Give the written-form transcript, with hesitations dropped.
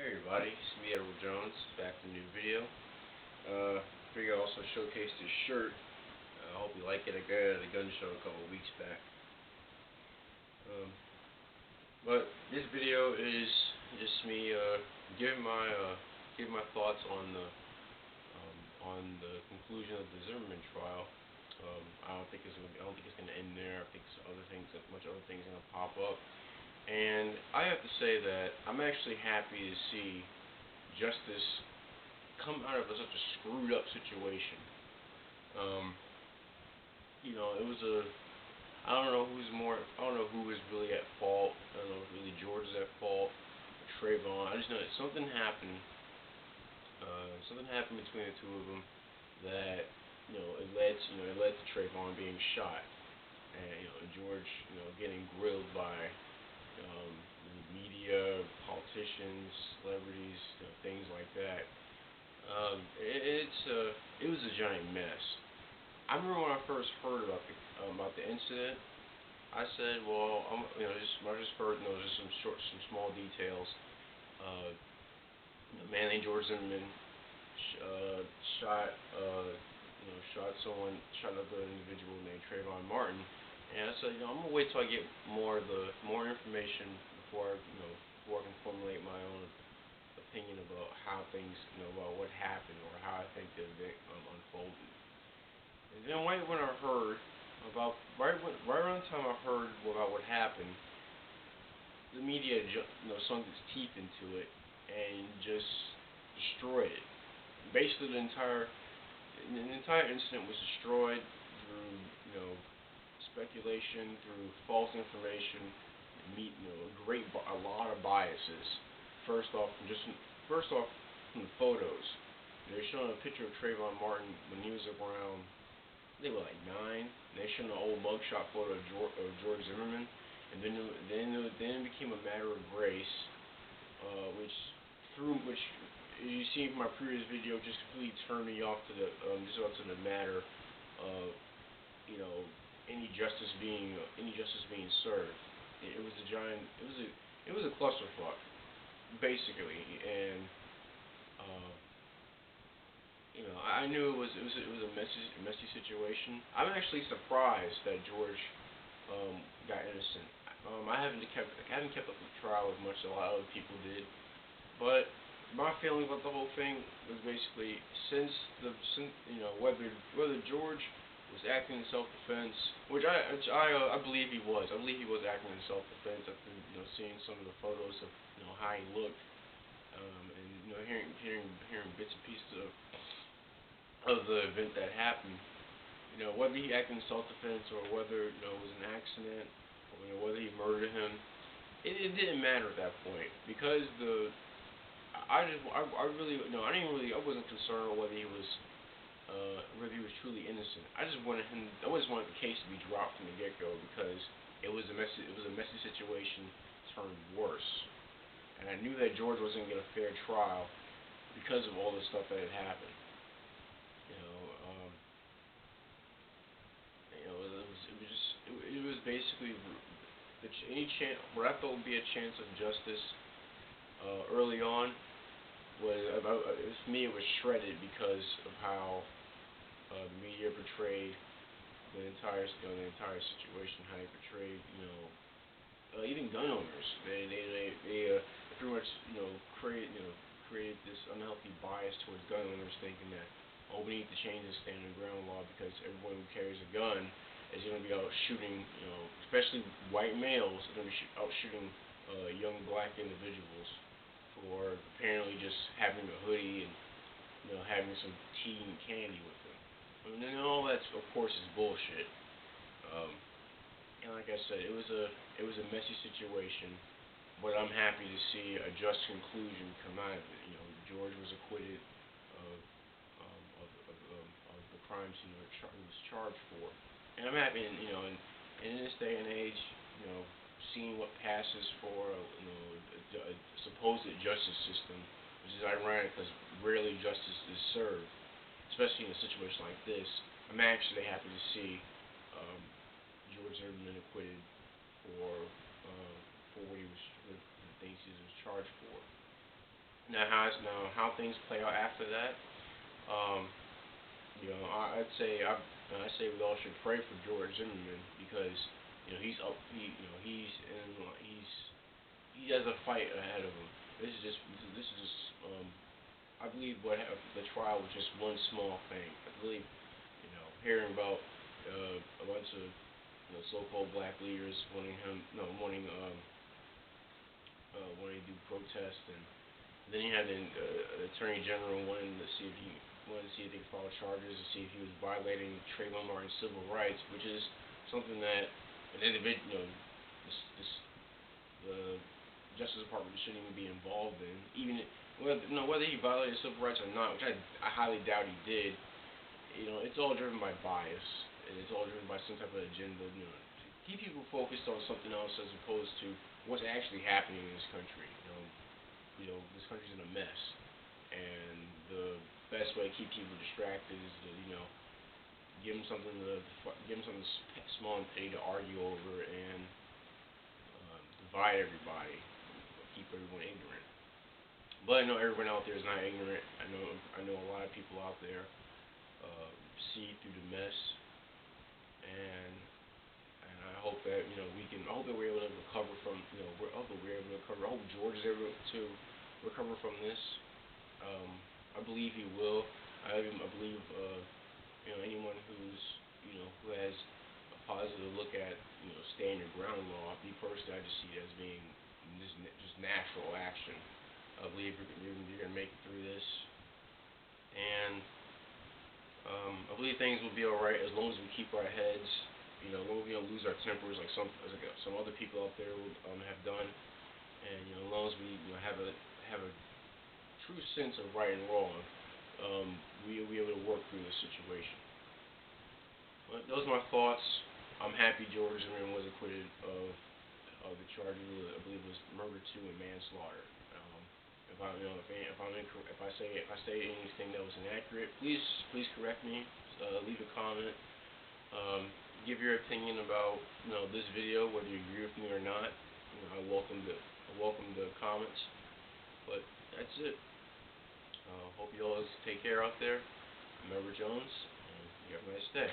Hey everybody, it's me, Edward Jones, back with a new video. Figure I also showcase this shirt. I hope you like it. I got it at a gun show a couple of weeks back. Um, but this video is just me giving my thoughts on the conclusion of the Zimmerman trial. I don't think it's gonna end there. I think a bunch of other things are gonna pop up. And I have to say that I'm actually happy to see justice come out of such a screwed up situation. It was I don't know who was really at fault. I don't know if really George is at fault, or Trayvon. I just know that something happened. Something happened between the two of them that it led to Trayvon being shot, and George getting grilled by the media, politicians, celebrities, things like that. It was a giant mess. I remember when I first heard about the incident. I said, well, when I just heard, just some small details. A man named George Zimmerman shot another individual named Trayvon Martin. And I said, I'm gonna wait till I get more information before I can formulate my own opinion about how things, about what happened or how I think the event unfolded. And then right around the time I heard about what happened, the media sunk its teeth into it and just destroyed it. Basically, the entire incident was destroyed through speculation, through false information, a lot of biases. First off, from the photos, they're showing a picture of Trayvon Martin when he was around, they were like 9. And they showed an old mugshot photo of George Zimmerman, and then it became a matter of race, which you see from my previous video just completely turned me off to the matter of any justice being served. It was a clusterfuck, basically, and I knew it was a messy situation. I'm actually surprised that George got innocent. I haven't kept up with the trial as much as a lot of other people did, but my feeling about the whole thing was basically whether George was acting in self-defense, which I believe he was. I believe he was acting in self-defense after seeing some of the photos of how he looked, and hearing bits and pieces of the event that happened. Whether he acted in self-defense or whether it was an accident, or whether he murdered him, it didn't matter at that point because I wasn't concerned whether he was truly innocent. I just wanted the case to be dropped from the get-go because it was a messy situation turned worse, and I knew that George wasn't gonna get a fair trial because of all the stuff that had happened. It was basically what I thought would be a chance of justice early on for me it was shredded because of how the media portrayed the entire situation, how they portrayed even gun owners. They pretty much created this unhealthy bias towards gun owners, thinking that we need to change the standard ground law because everyone who carries a gun is going to be out shooting, especially white males, are going to be out shooting young black individuals for apparently just having a hoodie and having some tea and candy with them. And all that, of course, is bullshit. And like I said, it was a messy situation, but I'm happy to see a just conclusion come out of it. George was acquitted of the crimes he was charged for, and I'm happy. In this day and age, seeing what passes for a supposed justice system, which is ironic because rarely justice is served, especially in a situation like this. I'm actually happy to see George Zimmerman acquitted for what the things he was charged for. How things play out after that. Um, I say we all should pray for George Zimmerman because he's up. He has a fight ahead of him. This is just I believe the trial was just one small thing. I believe hearing about a bunch of so-called black leaders wanting him no wanting wanting to do protests, and then you had the attorney general wanted to see if they could file charges to see if he was violating Trayvon Martin's civil rights, which is something that an individual, the Justice Department shouldn't even be involved in, even whether he violated civil rights or not, which I highly doubt he did. It's all driven by bias, and it's all driven by some type of agenda. To keep people focused on something else as opposed to what's actually happening in this country. This country's in a mess, and the best way to keep people distracted is to give them something small and petty to argue over and divide everybody, keep everyone ignorant. But I know everyone out there is not ignorant. I know a lot of people out there see through the mess, and I hope that I hope that we're able to recover from I hope that we're able to recover. I hope George is able to recover from this. I believe he will. I believe anyone who has a positive look at stand your ground law. Me personally, I just see it as being just natural action. I believe you're gonna make it through this, and I believe things will be all right as long as we keep our heads. As long as we don't lose our tempers like some other people out there have done, and as long as we have a true sense of right and wrong, we'll be able to work through this situation. But those are my thoughts. I'm happy George Zimmerman was acquitted of the charges. I believe it was murder 2 and manslaughter. If I say anything that was inaccurate, please correct me. Leave a comment. Give your opinion about this video, whether you agree with me or not. I welcome the comments. But that's it. Hope you all take care out there. I'm Edward Jones, and you have a nice day.